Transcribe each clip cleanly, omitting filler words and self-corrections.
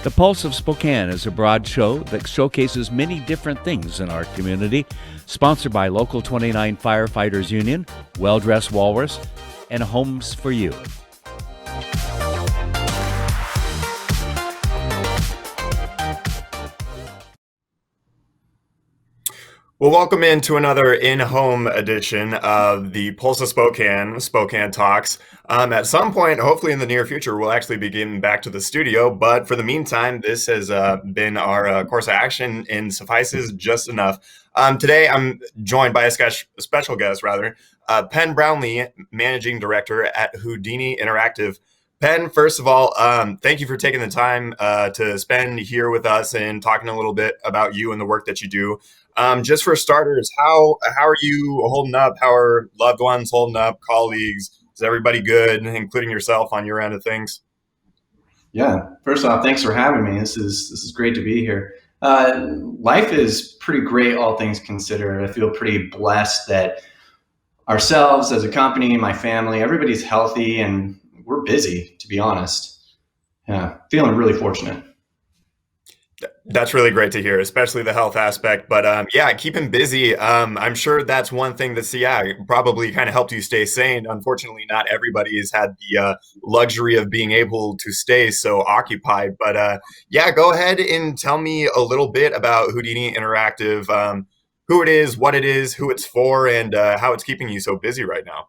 The Pulse of Spokane is a broad show that showcases many different things in our community, sponsored by Local 29 Firefighters Union, Well Dressed Walrus, and Homes for You. Well, welcome into another in-home edition of the Pulse of Spokane, Spokane Talks. At some point, hopefully in the near future, we'll actually be getting back to the studio. But for the meantime, this has been our course of action and suffices just enough. Today, I'm joined by a special guest, Penn Brownlee, Managing Director at Houdini Interactive. Penn, first of all, thank you for taking the time to spend here with us and talking a little bit about you and the work that you do. Just for starters, how are you holding up? How are loved ones holding up? Colleagues? Is everybody good, including yourself on your end of things? Yeah. First off, thanks for having me. This is great to be here. Life is pretty great, all things considered. I feel pretty blessed that ourselves as a company, my family, everybody's healthy and we're busy, to be honest. Yeah, feeling really fortunate. That's really great to hear, especially the health aspect. But yeah, keeping busy. I'm sure that's one thing that's probably kind of helped you stay sane. Unfortunately, not everybody has had the luxury of being able to stay so occupied. But yeah, go ahead and tell me a little bit about Houdini Interactive, who it is, what it is, who it's for, and how it's keeping you so busy right now.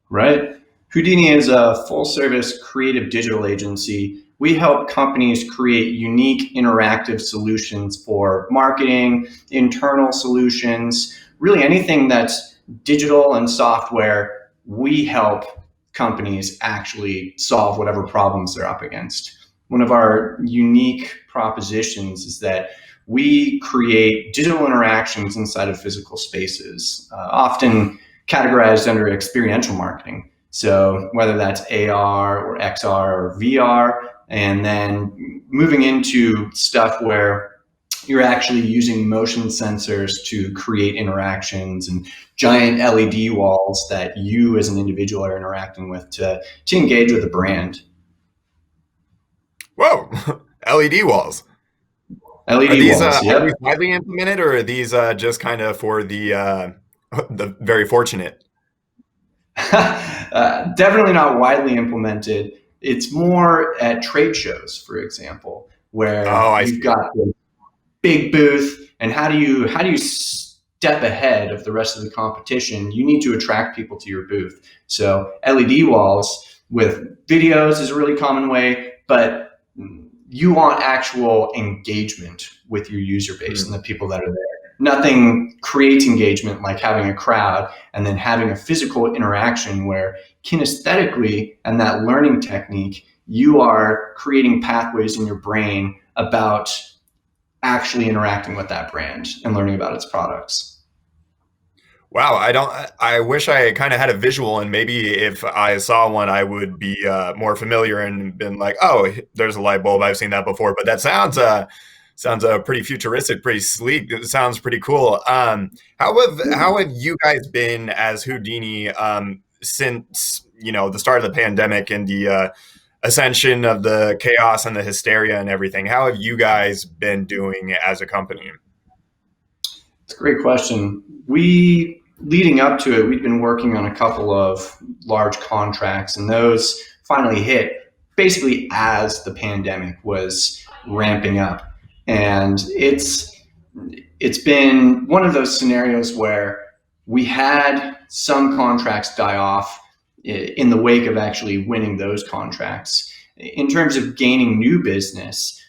Right. Houdini is a full-service creative digital agency. We help companies create unique interactive solutions for marketing, internal solutions, really anything that's digital and software. We help companies actually solve whatever problems they're up against. One of our unique propositions is that we create digital interactions inside of physical spaces, often categorized under experiential marketing. So whether that's AR or XR or VR, and then moving into stuff where you're actually using motion sensors to create interactions and giant LED walls that you as an individual are interacting with to engage with a brand. Whoa, LED walls. LED walls, yep. Are these widely implemented, or are these just kind of for the very fortunate? Definitely not widely implemented. It's more at trade shows, for example, where you've got the big booth, and how do you step ahead of the rest of the competition? You need to attract people to your booth. So LED walls with videos is a really common way, but you want actual engagement with your user base and the people that are there. Nothing creates engagement like having a crowd and then having a physical interaction where kinesthetically and that learning technique, you are creating pathways in your brain about actually interacting with that brand and learning about its products. Wow, I wish I kind of had a visual, and maybe if I saw one, I would be more familiar and been like, oh, there's a light bulb. I've seen that before. But that sounds pretty futuristic, pretty sleek. It sounds pretty cool. How have you guys been as Houdini since the start of the pandemic and the ascension of the chaos and the hysteria and everything? How have you guys been doing as a company? It's a great question. Leading up to it, we've been working on a couple of large contracts, and those finally hit basically as the pandemic was ramping up. And it's been one of those scenarios where we had some contracts die off in the wake of actually winning those contracts. In terms of gaining new business,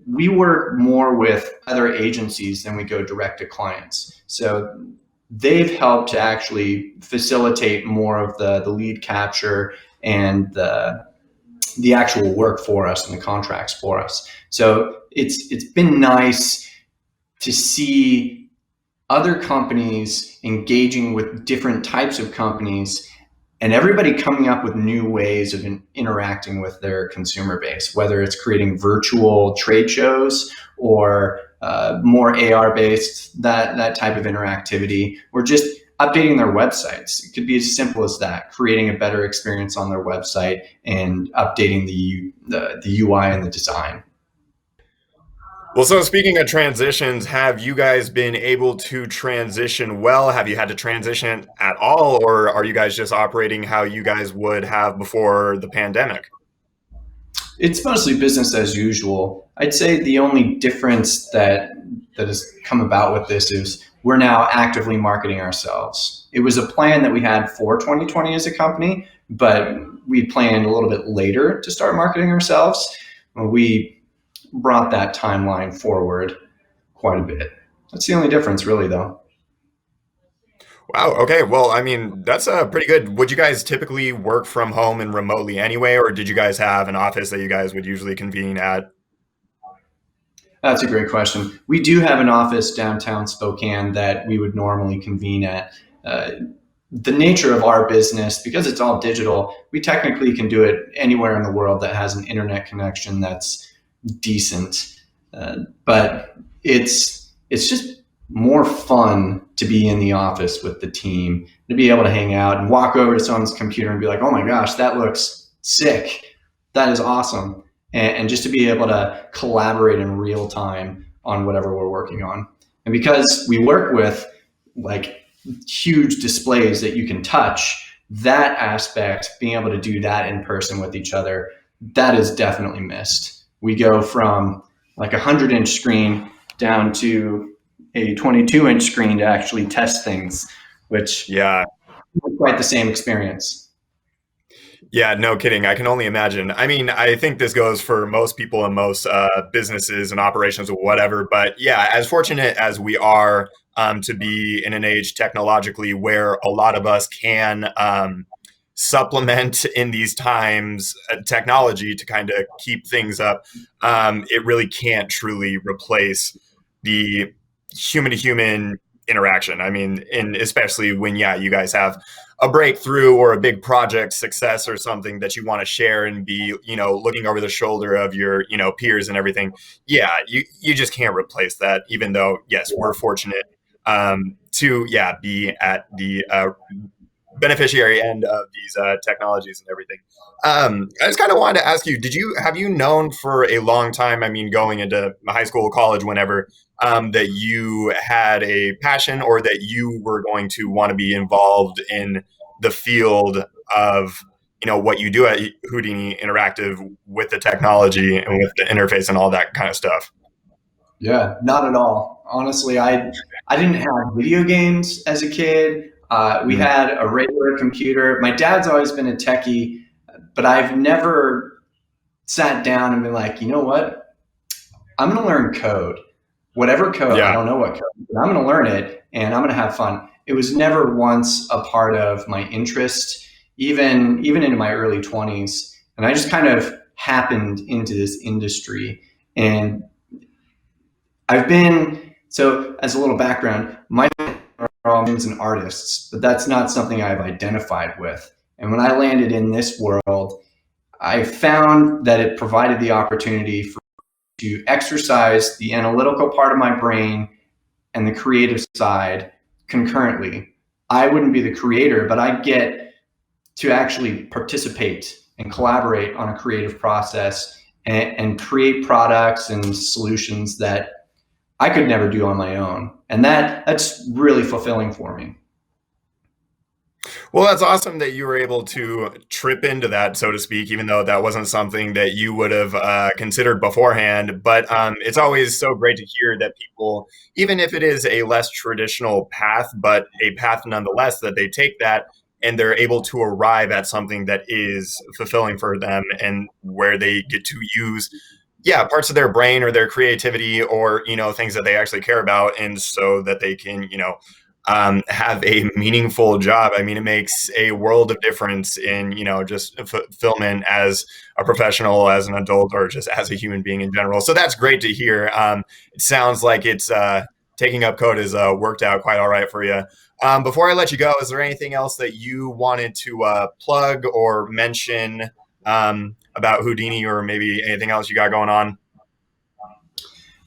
we work more with other agencies than we go direct to clients. So they've helped to actually facilitate more of the lead capture and the actual work for us and the contracts for us. So it's been nice to see other companies engaging with different types of companies and everybody coming up with new ways of interacting with their consumer base, whether it's creating virtual trade shows or more AR-based, that type of interactivity, or just updating their websites. It could be as simple as that, creating a better experience on their website and updating the UI and the design. Well, so speaking of transitions, have you guys been able to transition well? Have you had to transition at all, or are you guys just operating how you guys would have before the pandemic? It's mostly business as usual. I'd say the only difference that has come about with this is we're now actively marketing ourselves. It was a plan that we had for 2020 as a company, but we planned a little bit later to start marketing ourselves. We brought that timeline forward quite a bit. That's the only difference, really, though. Wow. Okay. Well, I mean, that's pretty good. Would you guys typically work from home and remotely anyway, or did you guys have an office that you guys would usually convene at? That's a great question. We do have an office downtown Spokane that we would normally convene at. Uh, the nature of our business, because it's all digital, we technically can do it anywhere in the world that has an internet connection that's decent. But it's just more fun to be in the office with the team, to be able to hang out and walk over to someone's computer and be like, "Oh my gosh, that looks sick. That is awesome." And just to be able to collaborate in real time on whatever we're working on. And because we work with like huge displays that you can touch, that aspect, being able to do that in person with each other, that is definitely missed. We go from like a 100-inch screen down to a 22-inch screen to actually test things, which Yeah. is quite the same experience. Yeah, no kidding. I can only imagine. I mean, I think this goes for most people and most businesses and operations or whatever. But yeah, as fortunate as we are to be in an age technologically where a lot of us can supplement in these times technology to kind of keep things up, it really can't truly replace the human to human interaction. I mean, and especially when, yeah, you guys have a breakthrough or a big project success or something that you want to share and be, looking over the shoulder of your, peers and everything. Yeah, you just can't replace that, even though, yes, we're fortunate to, yeah, be at the beneficiary end of these technologies and everything. I just kind of wanted to ask you, have you known for a long time, I mean, going into high school, college, whenever, that you had a passion or that you were going to want to be involved in the field of, what you do at Houdini Interactive with the technology and with the interface and all that kind of stuff? Yeah, not at all. Honestly, I didn't have video games as a kid. We Mm. had a regular computer. My dad's always been a techie, but I've never sat down and been like, you know what? I'm going to learn code. Whatever code, I Yeah. don't know what code, but I'm going to learn it and I'm going to have fun. It was never once a part of my interest, even into my early 20s. And I just kind of happened into this industry. And I've been, so as a little background, my are all musicians and artists, but that's not something I've identified with. And when I landed in this world, I found that it provided the opportunity for to exercise the analytical part of my brain and the creative side concurrently. I wouldn't be the creator, but I get to actually participate and collaborate on a creative process and create products and solutions that I could never do on my own. And that's really fulfilling for me. Well, that's awesome that you were able to trip into that, so to speak, even though that wasn't something that you would have considered beforehand. But it's always so great to hear that people, even if it is a less traditional path, but a path nonetheless, that they take that and they're able to arrive at something that is fulfilling for them and where they get to use, yeah, parts of their brain or their creativity or, things that they actually care about. And so that they can, have a meaningful job. I mean, it makes a world of difference in, just fulfillment as a professional, as an adult, or just as a human being in general. So that's great to hear. It sounds like it's taking up code has worked out quite all right for you. Before I let you go, is there anything else that you wanted to plug or mention about Houdini or maybe anything else you got going on?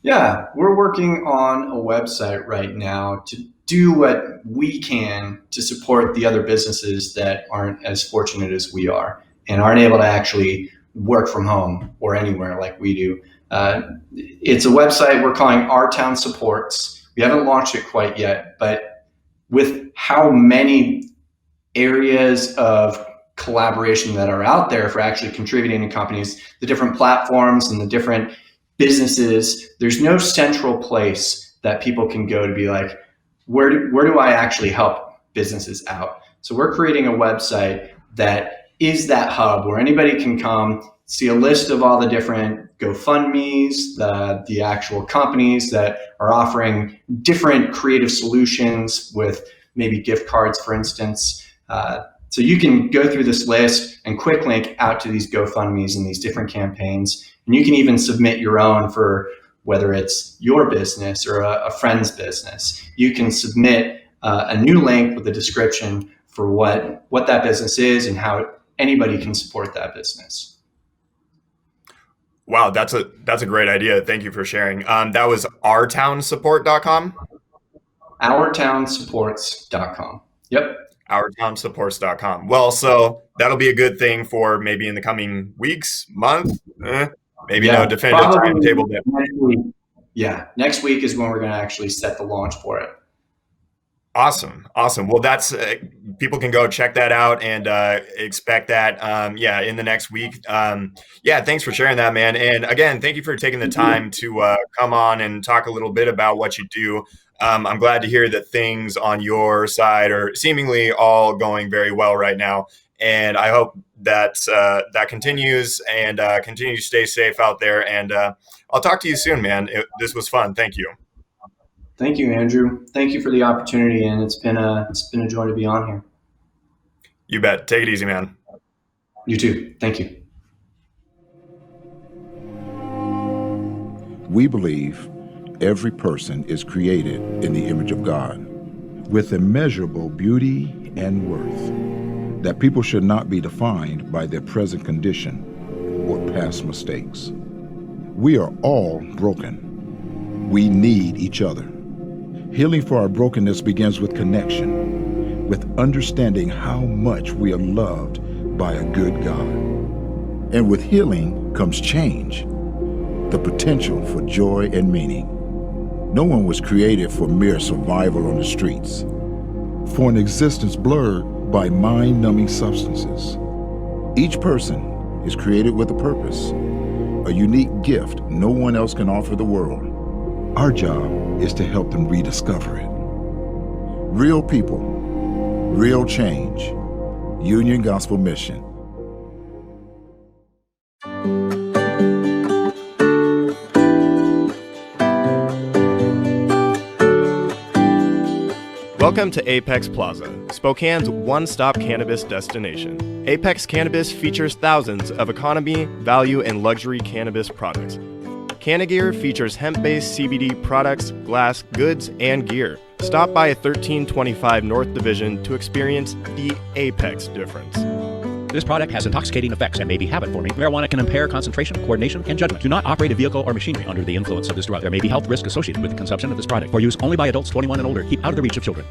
Yeah, we're working on a website right now to do what we can to support the other businesses that aren't as fortunate as we are and aren't able to actually work from home or anywhere like we do. It's a website we're calling Our Town Supports. We haven't launched it quite yet, but with how many areas of collaboration that are out there for actually contributing to companies, the different platforms and the different businesses, there's no central place that people can go to be like, where do I actually help businesses out? So we're creating a website that is that hub where anybody can come, see a list of all the different GoFundMes, the actual companies that are offering different creative solutions with maybe gift cards, for instance. So you can go through this list and quick link out to these GoFundMes and these different campaigns. And you can even submit your own for whether it's your business or a friend's business. You can submit a new link with a description for what that business is and how anybody can support that business. Wow, that's a great idea. Thank you for sharing. That was ourtownsupport.com? Ourtownsupports.com. Yep. Ourtownsupports.com. Well, so that'll be a good thing for maybe in the coming weeks, month, maybe no definitive timetable. Next week. Yeah, next week is when we're going to actually set the launch for it. Awesome. Well, that's people can go check that out and expect that. In the next week. Thanks for sharing that, man. And again, thank you for taking the time to come on and talk a little bit about what you do. I'm glad to hear that things on your side are seemingly all going very well right now. And I hope that that continues and continue to stay safe out there. And I'll talk to you soon, man. This was fun. Thank you. Thank you, Andrew. Thank you for the opportunity, and it's been a joy to be on here. You bet. Take it easy, man. You too. Thank you. We believe every person is created in the image of God with immeasurable beauty and worth, that people should not be defined by their present condition or past mistakes. We are all broken. We need each other. Healing for our brokenness begins with connection, with understanding how much we are loved by a good God. And with healing comes change, the potential for joy and meaning. No one was created for mere survival on the streets, for an existence blurred by mind-numbing substances. Each person is created with a purpose, a unique gift no one else can offer the world. Our job is to help them rediscover it. Real people, real change. Union Gospel Mission. Welcome to Apex Plaza, Spokane's one-stop cannabis destination. Apex Cannabis features thousands of economy, value, and luxury cannabis products. Cannagear features hemp-based CBD products, glass, goods, and gear. Stop by 1325 North Division to experience the Apex difference. This product has intoxicating effects and may be habit-forming. Marijuana can impair concentration, coordination, and judgment. Do not operate a vehicle or machinery under the influence of this drug. There may be health risk associated with the consumption of this product. For use only by adults 21 and older. Keep out of the reach of children.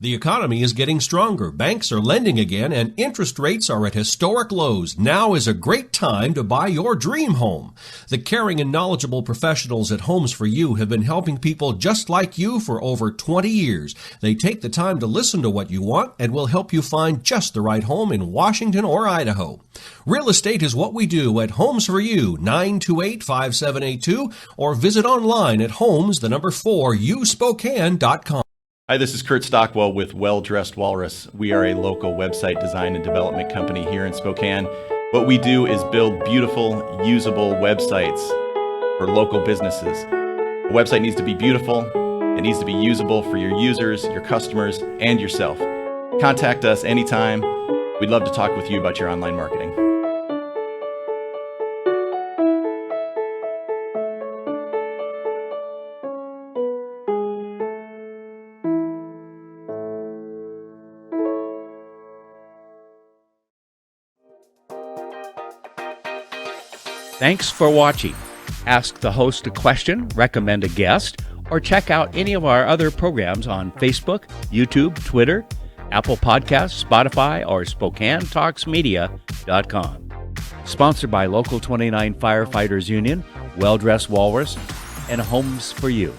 The economy is getting stronger, banks are lending again, and interest rates are at historic lows. Now is a great time to buy your dream home. The caring and knowledgeable professionals at Homes for You have been helping people just like you for over 20 years. They take the time to listen to what you want and will help you find just the right home in Washington or Idaho. Real estate is what we do at Homes for You, 928-5782, or visit online at homes4uspokane.com. Hi, this is Kurt Stockwell with Well Dressed Walrus. We are a local website design and development company here in Spokane. What we do is build beautiful, usable websites for local businesses. A website needs to be beautiful, it needs to be usable for your users, your customers, and yourself. Contact us anytime. We'd love to talk with you about your online marketing. Thanks for watching. Ask the host a question, recommend a guest, or check out any of our other programs on Facebook, YouTube, Twitter, Apple Podcasts, Spotify, or SpokaneTalksMedia.com. Sponsored by Local 29 Firefighters Union, Well Dressed Walrus, and Homes for You.